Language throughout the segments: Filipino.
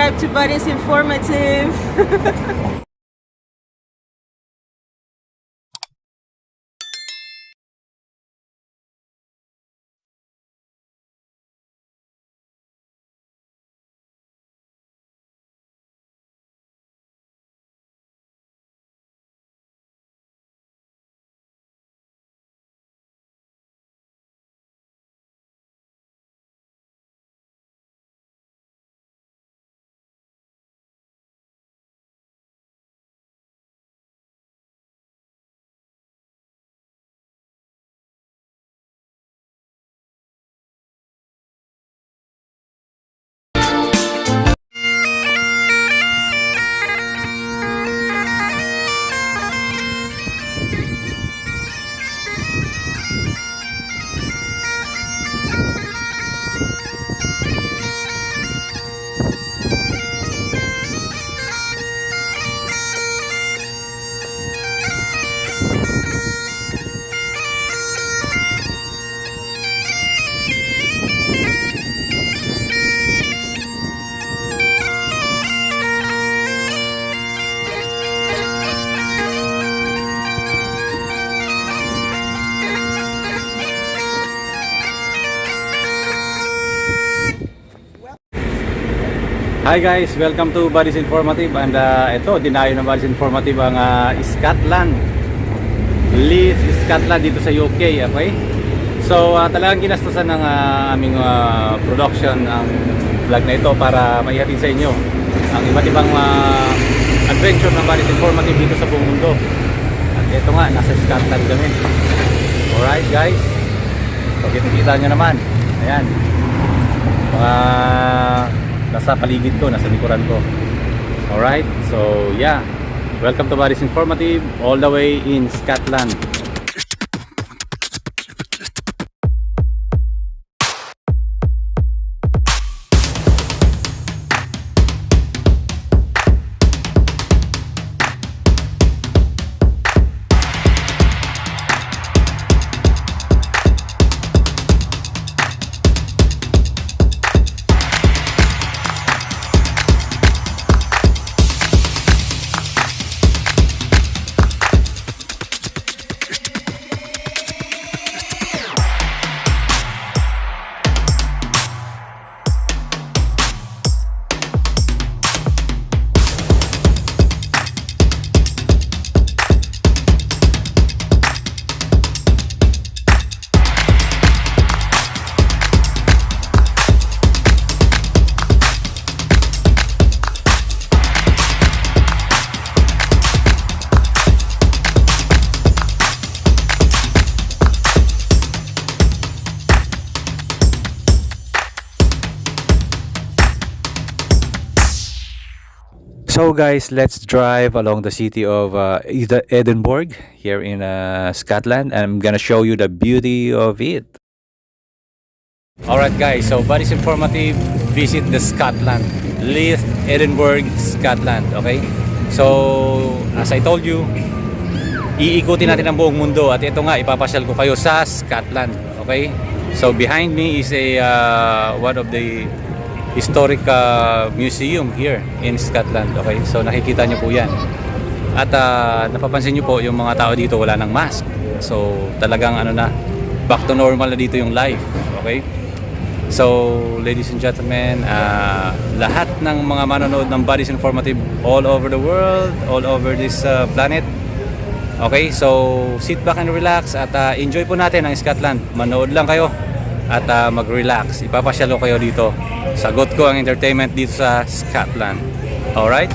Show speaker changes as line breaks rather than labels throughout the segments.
subscribe to Buddy's Informative.
Hi guys, welcome to Buddy's Informative. And ito, dinayo ng Buddy's Informative ang Scotland, Leith, Scotland dito sa UK. Okay, so talagang ginastusan ng aming production ang vlog na ito para maihatid sa inyo ang iba't ibang adventure ng Buddy's Informative dito sa buong mundo. At ito nga, nasa Scotland kami. Alright guys, so kita nyo naman, ayan, nasa paligid ko, nasa likuran ko. Alright, so yeah, welcome to Buddy's Informative all the way in Scotland. So guys, let's drive along the city of Edinburgh here in Scotland, and I'm gonna show you the beauty of it. Alright guys, so Buddy's Informative visit the Scotland, Leith, Edinburgh, Scotland. Okay, so as I told you, iikutin natin ang buong mundo, at ito nga, ipapasyal ko kayo sa Scotland. Okay, so behind me is a one of the historic museum here in Scotland. Okay, so nakikita nyo po yan, at napapansin nyo po yung mga tao dito wala ng mask. So talagang ano na, back to normal na dito yung life. Okay, so ladies and gentlemen, lahat ng mga manonood ng Buddy's Informative all over the world, all over this planet. Okay, so sit back and relax, at enjoy po natin ang Scotland. Manood lang kayo at mag-relax. Ipapasyal ko kayo dito. Sagot ko ang entertainment dito sa Scotland. Alright?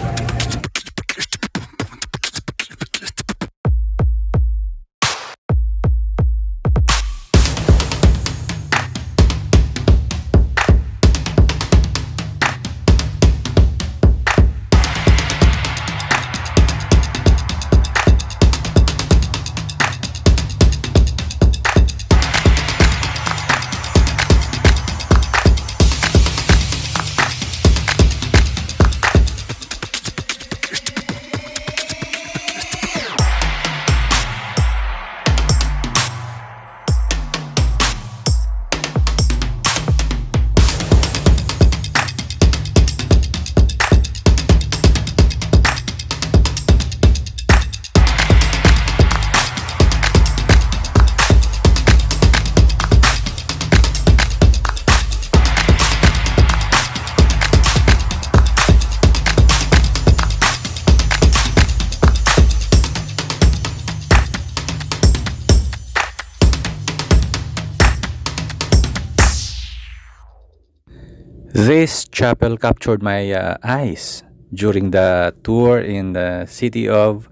This chapel captured my eyes during the tour in the city of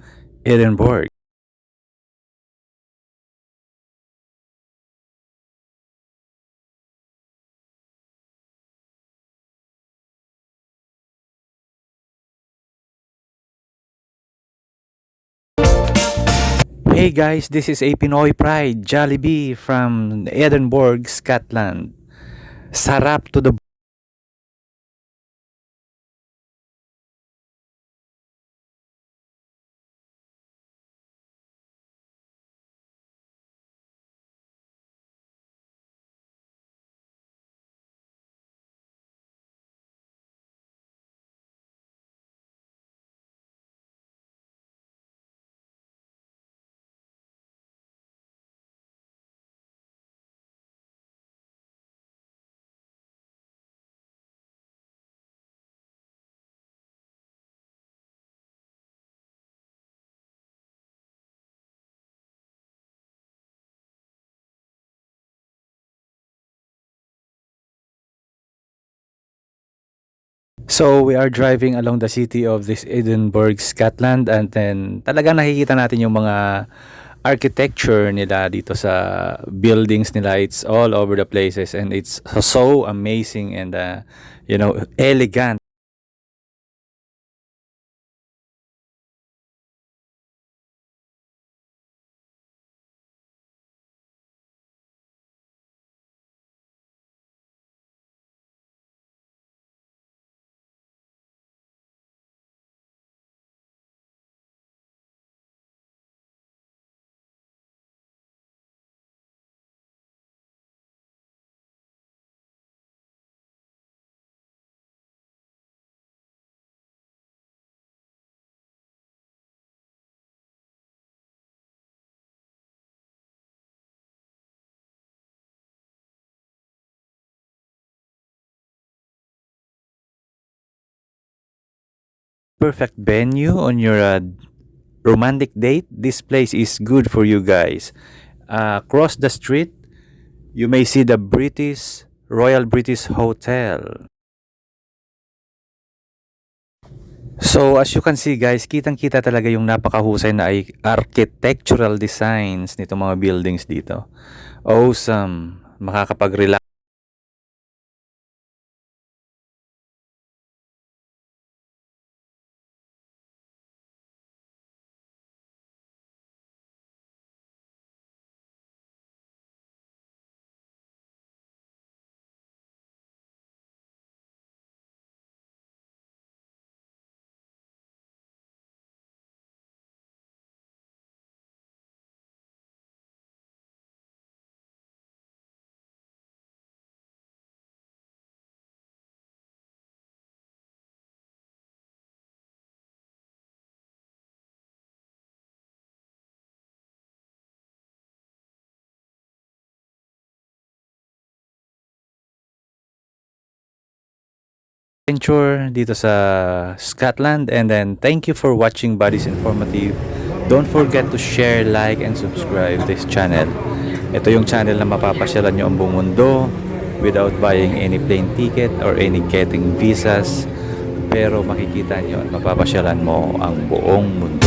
Edinburgh. Hey guys, this is a Pinoy Pride Jollibee from Edinburgh, Scotland. Sarap to the. So we are driving along the city of this Edinburgh, Scotland, and then talagang nakikita natin yung mga architecture nila dito sa buildings nila. It's all over the places and it's so amazing and elegant. Perfect venue on your romantic date. This place is good for you guys. Across the street, you may see the Royal British Hotel. So as you can see guys, kitang-kita talaga yung napakahusay na architectural designs nito mga buildings dito. Awesome. Makakapag-relax. Adventure dito sa Scotland, and then thank you for watching Buddies Informative. Don't forget to share, like, and subscribe this channel. Ito yung channel na mapapasyalan nyo ang buong mundo without buying any plane ticket or any getting visas, pero makikita nyo at mapapasyalan mo ang buong mundo.